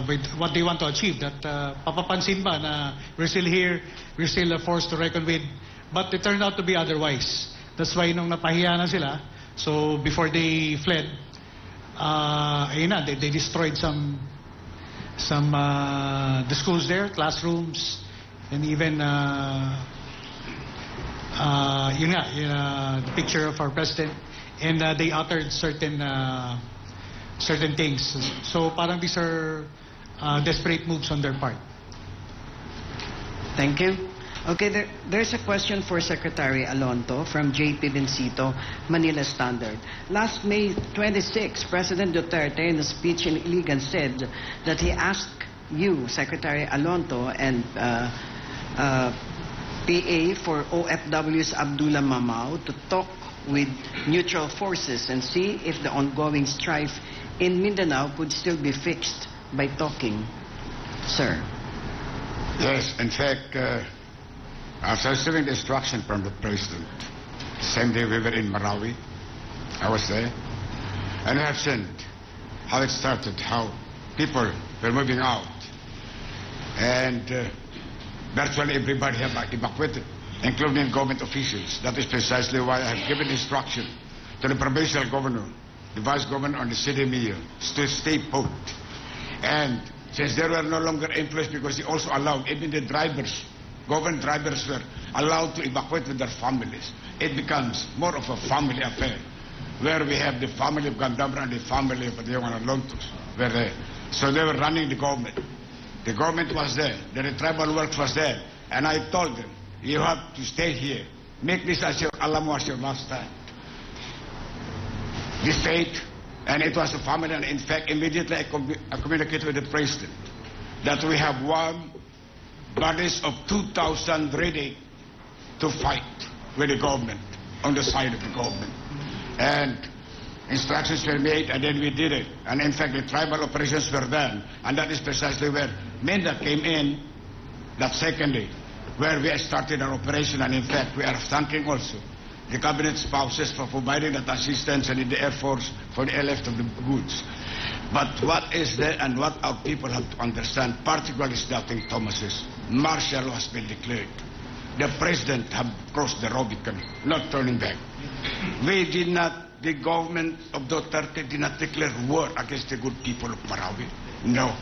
with what they want to achieve, that papapansin ba na we're still here, we're still a force to reckon with, but it turned out to be otherwise. That's why nung napahiya na sila, so before they fled, they destroyed some the schools there, classrooms, and even the picture of our president, and they uttered certain things. So parang these are desperate moves on their part. Thank you. Okay, there's a question for Secretary Alonto from JP Vincito, Manila Standard. Last May 26, President Duterte in a speech in Iligan said that he asked you, Secretary Alonto, and PA for OFW's Abdullah Mamao to talk with neutral forces and see if the ongoing strife in Mindanao could still be fixed by talking. Sir. Yes, in fact, after receiving the instruction from the President, Same day we were in Marawi. I was there. And I have seen how it started, how people were moving out. And virtually everybody have evacuated, including government officials. That is precisely why I have given instruction to the provincial governor, the vice governor, and the city mayor to stay put. And since they were no longer influenced, because they also allowed, even the drivers, government drivers were allowed to evacuate with their families. It becomes more of a family affair, where we have the family of Gandabra and the family of Diwangan Lontus were there. So they were running the government. The government was there, the tribal works was there, and I told them, you have to stay here. Make this as your alam was your last time. The state, and it was a family, and in fact, immediately I communicated with the president that we have one bodies of 2,000 ready to fight with the government, on the side of the government. And instructions were made, and then we did it. And in fact, the tribal operations were done, and that is precisely where MENDA came in that second day, where we started our operation. And in fact, we are thanking also the cabinet spouses for providing that assistance, and in the Air Force for the airlift of the goods. But what is there, and what our people have to understand, particularly doubting Thomas's, martial law has been declared. The president have crossed the Rubicon, not turning back. We did not, the government of Duterte did not declare war against the good people of Marawi. No.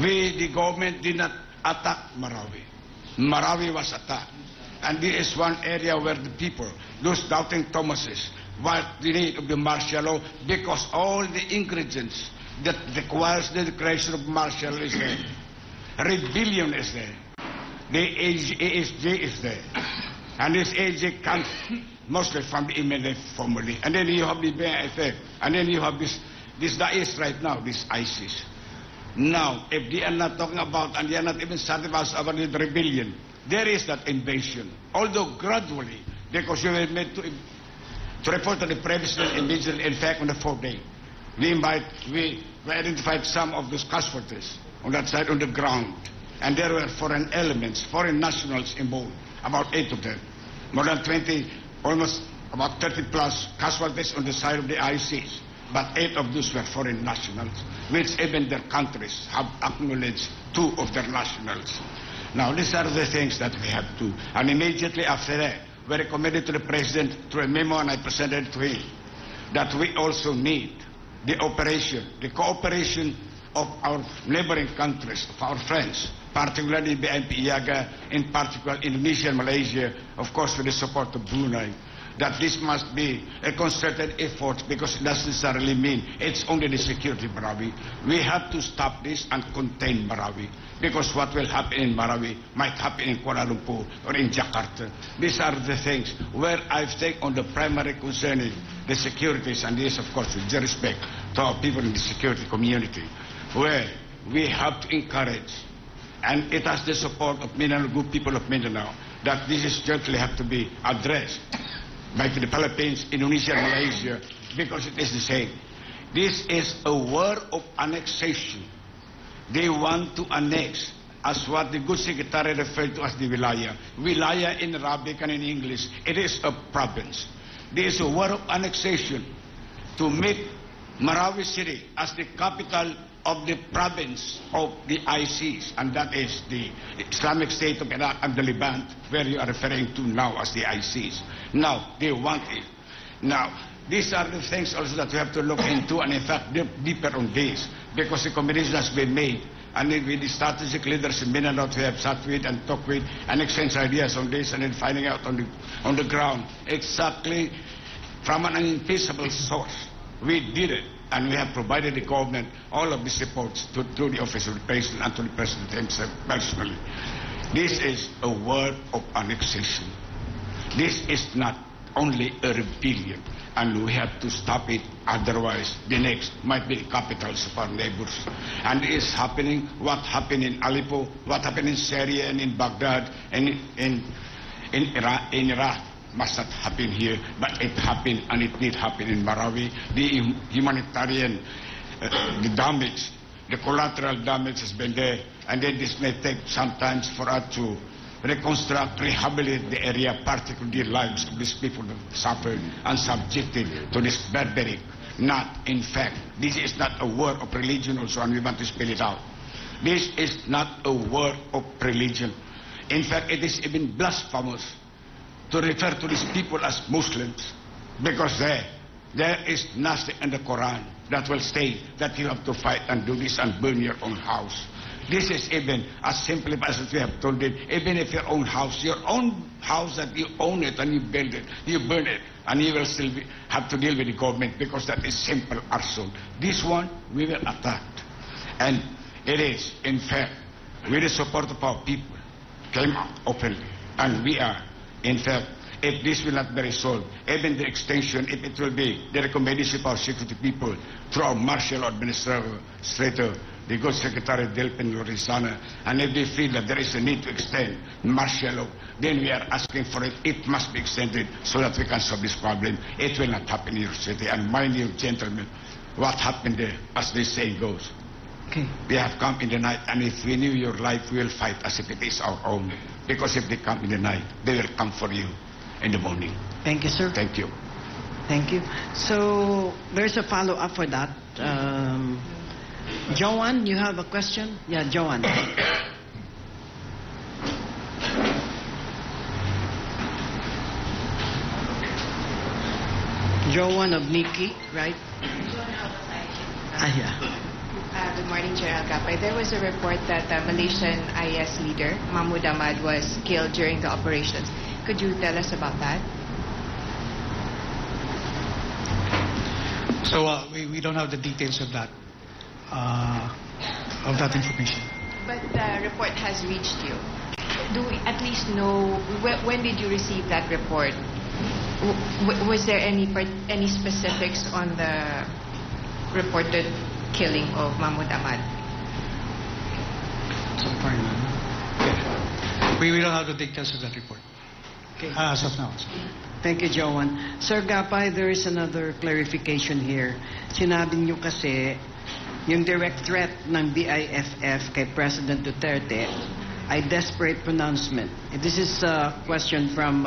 We, the government, did not attack Marawi. Marawi was attacked. And this is one area where the people, those doubting Thomases, what the need of the martial law, because all the ingredients that requires the declaration of martial law is there. Rebellion is there. The ASJ is there. And this ASJ comes mostly from the MLF family. And then you have the BIFF. And then you have this Daesh right now, this ISIS. Now, if they are not talking about, and they are not even satisfied about the rebellion, there is that invasion. Although gradually, because you were made to report to the president immediately, in fact, on the fourth day. We identified some of those casualties on that side, on the ground. And there were foreign elements, foreign nationals involved, about 8 of them. More than 20, almost about 30 plus casualties on the side of the ICs. But 8 of those were foreign nationals, which even their countries have acknowledged 2 of their nationals. Now, these are the things that we have to. And immediately after that, we recommended to the president through a memo, and I presented to him, that we also need the operation, the cooperation of our neighboring countries, of our friends, particularly BNP IAGA, in particular Indonesia and Malaysia, of course with the support of Brunei, that this must be a concerted effort, because it doesn't necessarily mean it's only the security of Marawi. We have to stop this and contain Marawi, because what will happen in Marawi might happen in Kuala Lumpur or in Jakarta. These are the things where I've taken on the primary concerning the securities, and this, of course, with due respect to our people in the security community, where we have to encourage, and it has the support of Mindanao, good people of Mindanao, that this is certainly have to be addressed by the Philippines, Indonesia, and Malaysia, because it is the same. This is a war of annexation. They want to annex, as what the good secretary referred to as the wilaya. Wilaya in Arabic and in English, it is a province. There is a war of annexation to make Marawi City as the capital of the province of the ICs, and that is the Islamic State of Iraq and the Levant, where you are referring to now as the ICs. Now, they want it. Now, these are the things also that we have to look into, and in fact, deeper on this, because the combination has been made, and with the strategic leaders in Mindanao, we have sat with and talked with and exchanged ideas on this, and then finding out on the ground exactly from an invisible source. We did it, and we have provided the government all of the supports to the office of the president and to the president himself personally. This is a war of annexation. This is not only a rebellion, and we have to stop it, otherwise the next might be the capitals of our neighbors. And it is happening, what happened in Aleppo, what happened in Syria and in Baghdad and in Iraq must not happen here, but it happened, and it did happen in Marawi. The humanitarian, the damage, the collateral damage has been there, and then this may take some time for us to reconstruct, rehabilitate the area, particularly the lives of these people that suffered and subjected to this barbaric. Not, in fact, this is not a war of religion also, and we want to spell it out. This is not a war of religion. In fact, it is even blasphemous to refer to these people as Muslims, because there is nothing in the Quran that will say that you have to fight and do this and burn your own house. This is even as simple as we have told it, even if your own house that you own it and you build it, you burn it, and you will still have to deal with the government, because that is simple arson. This one, we will attack. And it is, in fact, with the support of our people, came out openly. And we are, in fact, if this will not be resolved, even the extension, if it will be the recommendation of our security people through our martial administrator, the good Secretary Delpin Lorizana, and if they feel that there is a need to extend martial law, then we are asking for it. It must be extended so that we can solve this problem. It will not happen in your city. And mind you, gentlemen, what happened there, as this saying goes, Okay. they have come in the night, and if we knew your life, we will fight as if it is our own. Because if they come in the night, they will come for you in the morning. Thank you, sir. Thank you. Thank you. So there's a follow-up for that. Joanne, you have a question? Yeah, Joanne. Joanne of Nikki, right? Yeah. Good morning, General Gapay. There was a report that Malaysian IS leader, Mahmoud Ahmad, was killed during the operations. Could you tell us about that? So we don't have the details of that information. But the report has reached you. Do we at least know when did you receive that report? Was there any specifics on the reported killing of Mahmoud Ahmad? So far, none. We don't have the details of that report. Okay. As of now. Thank you, Joanne. Sir Gapay, there is another clarification here. Sinabi niyo kasi yung direct threat ng BIFF kay President Duterte ay desperate pronouncement. This is a question from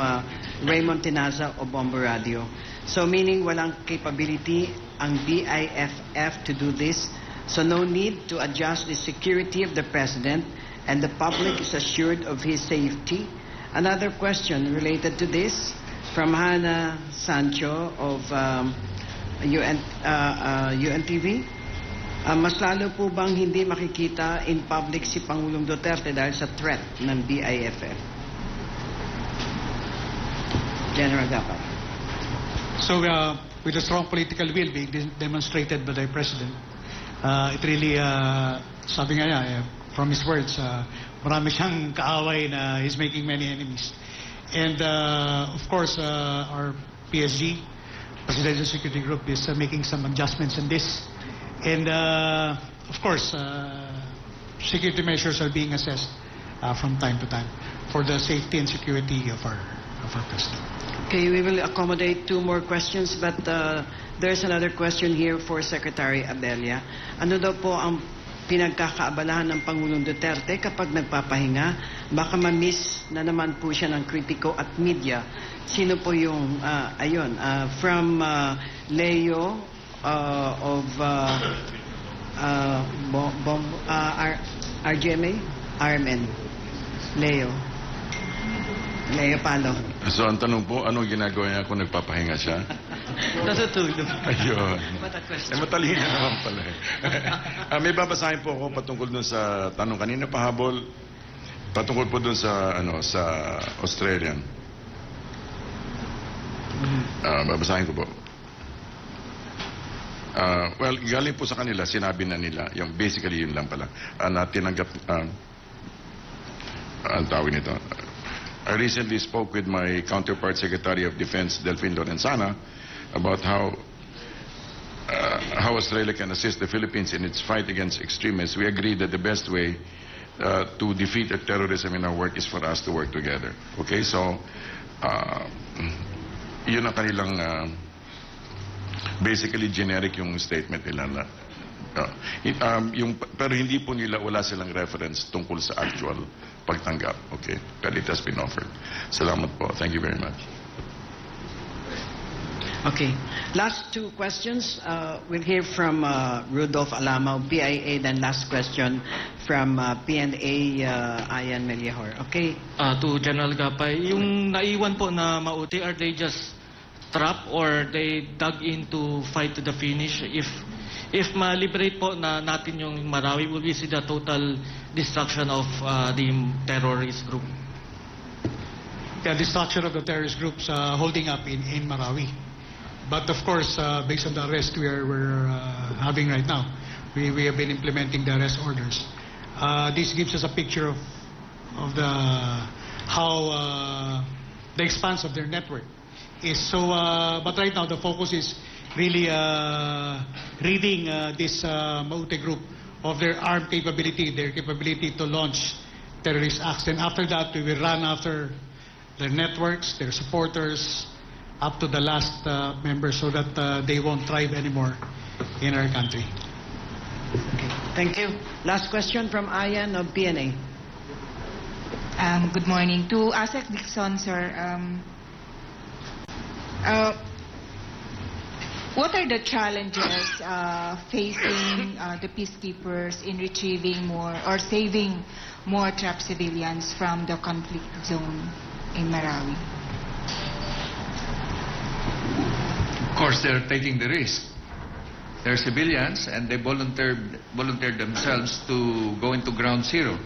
Raymond Tinaza of Bombo Radio. So meaning walang capability ang BIFF to do this. So no need to adjust the security of the President, and the public is assured of his safety. Another question related to this from Hannah Sancho of UNTV. Mas lalo po bang hindi makikita in public si Pangulong Duterte dahil sa threat ng BIFF? General Gapay. So with a strong political will being demonstrated by the President, it really, sabi nga niya, from his words, marami siyang kaaway na he's making many enemies. And of course, our PSG, Presidential Security Group, is making some adjustments in this. And of course, security measures are being assessed from time to time for the safety and security of our President. Okay, we will accommodate two more questions, but there's another question here for Secretary Abella. Ano daw po ang pinagkakaabalahan ng Pangulong Duterte kapag nagpapahinga? Baka ma-miss na naman po siya ng kritiko at media. Sino po yung, from Leo of RGMA? RMN. Leo Palo. So ang tanong po, ano ginagawa niya kung nagpapahinga siya? Natutulog. Ayun. What a question. Matalino naman pala. May babasahin po ako patungkol dun sa tanong kanina pahabol, patungkol po dun sa sa Australian. Babasahin ko po. Well, galing po sa kanila, sinabi na nila, yung basically yun lang pala, na tinanggap, ang tawag nito. I recently spoke with my counterpart Secretary of Defense, Delphin Lorenzana, about how Australia can assist the Philippines in its fight against extremists. We agreed that the best way to defeat terrorism in our work is for us to work together. Okay, so yun ang kanilang basically generic yung statement nila na pero hindi po nila, wala silang reference tungkol sa actual pagtanggap. Okay? But it has been offered. Salamat po. Thank you very much. Okay. Last two questions. We'll hear from Rudolph Alamo, PIA, then last question from PNA, Ayan Meliahor. Okay. To General Gapay, yung naiwan po na mauti, are they just trapped or they dug in to fight to the finish? If ma-liberate po na natin yung Marawi, will we see the total destruction of the terrorist group? The destruction of the terrorist groups holding up in Marawi. But of course, based on the arrest we're having right now, we have been implementing the arrest orders. This gives us a picture of how the expanse of their network is. So, but right now the focus is really ridding this Maute group of their armed capability, their capability to launch terrorist acts. And after that, we will run after their networks, their supporters, up to the last member, so that they won't thrive anymore in our country. Okay. Thank you. Last question from Ayan of PNA. Good morning. To Asek Dixon, sir, what are the challenges facing the peacekeepers in retrieving more or saving more trapped civilians from the conflict zone in Marawi? Of course, they're taking the risk. They're civilians and they volunteered themselves to go into ground zero.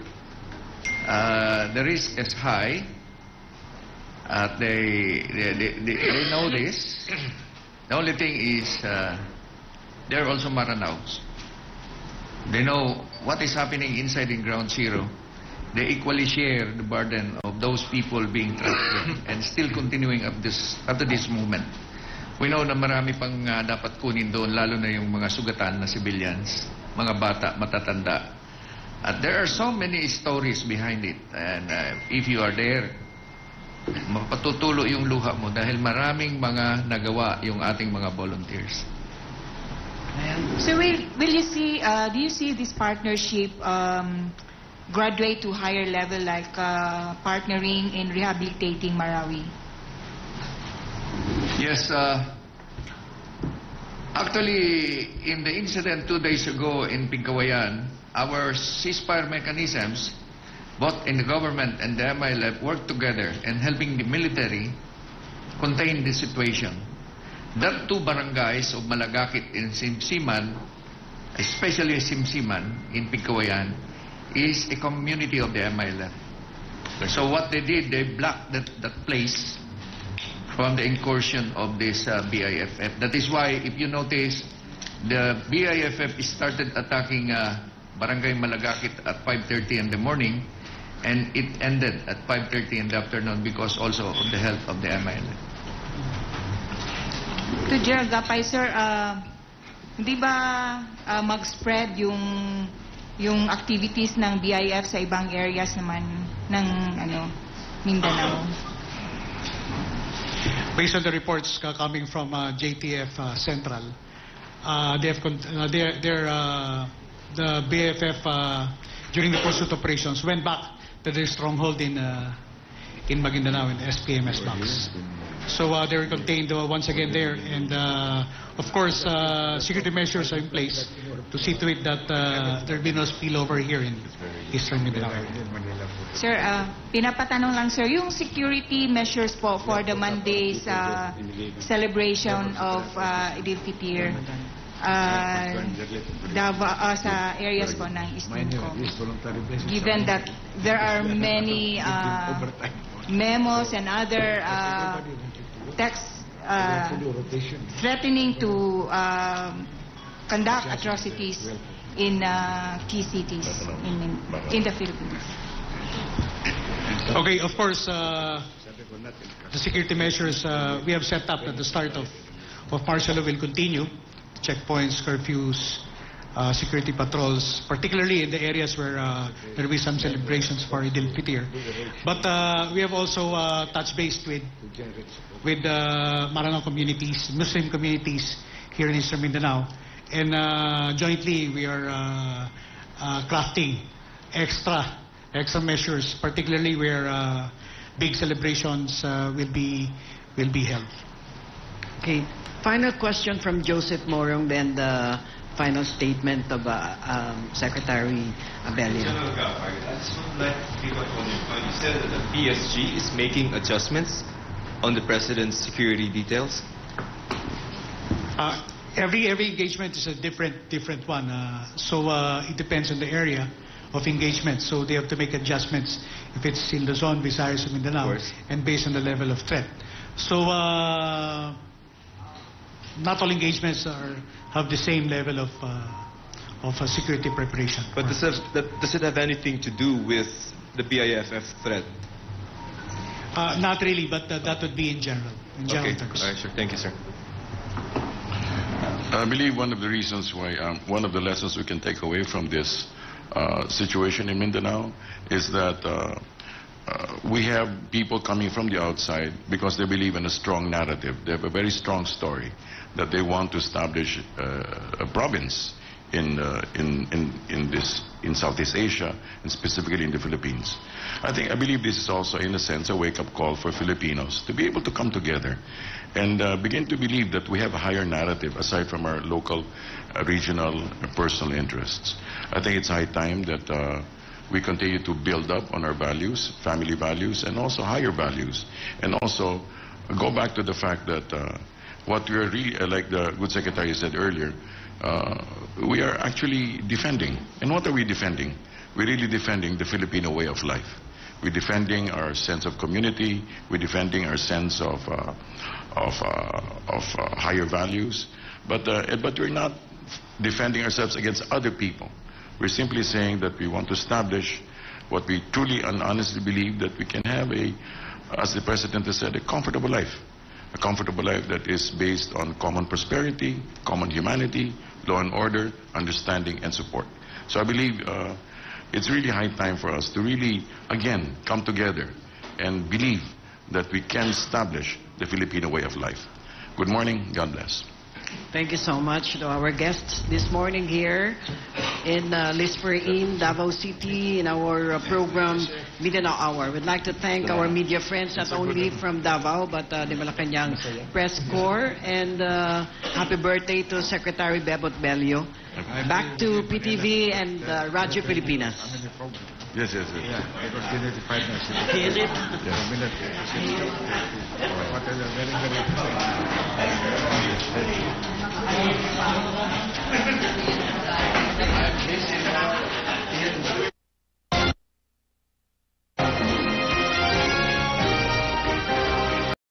The risk is high. They know this. The only thing is they're also Maranau's. They know what is happening inside in ground zero. They equally share the burden of those people being trapped and still continuing up to this moment. We know na marami pang dapat kunin doon, lalo na yung mga sugatan na civilians, mga bata, matatanda. There are so many stories behind it. And if you are there, mapatutulo yung luha mo dahil maraming mga nagawa yung ating mga volunteers. So will you see, do you see this partnership graduate to higher level, like partnering in rehabilitating Marawi? Yes, actually, in the incident 2 days ago in Pinkawayan, our ceasefire mechanisms, both in the government and the MILF, worked together in helping the military contain the situation. That two barangays of Malagakit and Simsiman, especially Simsiman in Pinkawayan, is a community of the MILF. So what they did, they blocked that place from the incursion of this BIFF. That is why, if you notice, the BIFF started attacking Barangay Malagakit at 5:30 in the morning, and it ended at 5:30 in the afternoon because also of the help of the MILF. To Gerald Gapay, sir, hindi ba mag-spread yung activities ng BIF sa ibang areas naman ng Mindanao? Based on the reports coming from JTF Central, the BFF during the pursuit operations went back to their stronghold in Maguindanao in SPMS box. So they were contained once again there, and of course security measures are in place to see to it that there will be no spillover here in Eastern Mindanao. Sir, pinapatanong lang, sir, yung security measures po for the Monday's celebration of Idil Fitr sa areas po ng Eastern Caucasus, given that there are many memos and other texts threatening to conduct atrocities in key cities in the Philippines. Okay, of course, the security measures we have set up at the start of martial law will continue. Checkpoints, curfews, security patrols, particularly in the areas where there will be some celebrations for Idil Fitr. But we have also touched base with Maranao communities, Muslim communities here in Eastern Mindanao, and jointly we are crafting extra extra measures, particularly where big celebrations will be held. Okay. Final question from Joseph Morong, then the final statement of Secretary Abelio. General Gapag, I just would like to pick up on your point. You said that the PSG is making adjustments on the President's security details. Every engagement is a different one. So it depends on the area of engagement. So they have to make adjustments if it's in the zone, Visayas, or Mindanao, and based on the level of threat. So not all engagements have the same level of security preparation. But does it have anything to do with the BIFF threat? Not really, but that would be in general. In general terms. All right, sure. Thank you, sir. I believe one of the reasons why, one of the lessons we can take away from this situation in Mindanao is that we have people coming from the outside because they believe in a strong narrative. They have a very strong story that they want to establish a province in Southeast Asia, and specifically in the Philippines. I believe this is also, in a sense, a wake-up call for Filipinos to be able to come together and begin to believe that we have a higher narrative aside from our local, regional, personal interests. I think it's high time that we continue to build up on our values, family values, and also higher values, and also go back to the fact that what we are really, like the good secretary said earlier, we are actually defending. And what are we defending? We're really defending the Filipino way of life. We're defending our sense of community. We're defending our sense of higher values. But we're not defending ourselves against other people. We're simply saying that we want to establish what we truly and honestly believe, that we can have as the President has said, a comfortable life. A comfortable life that is based on common prosperity, common humanity, law and order, understanding, and support. So I believe it's really high time for us to really, again, come together and believe that we can establish the Filipino way of life. Good morning. God bless. Thank you so much to our guests this morning here in Lisper-in, Davao City, in our program, Mindanao Hour. We'd like to thank our media friends, not only from Davao, but the Malacanang Press Corps. And happy birthday to Secretary Bebot Belio. Back to PTV and Radio Pilipinas. Yes. Hear it?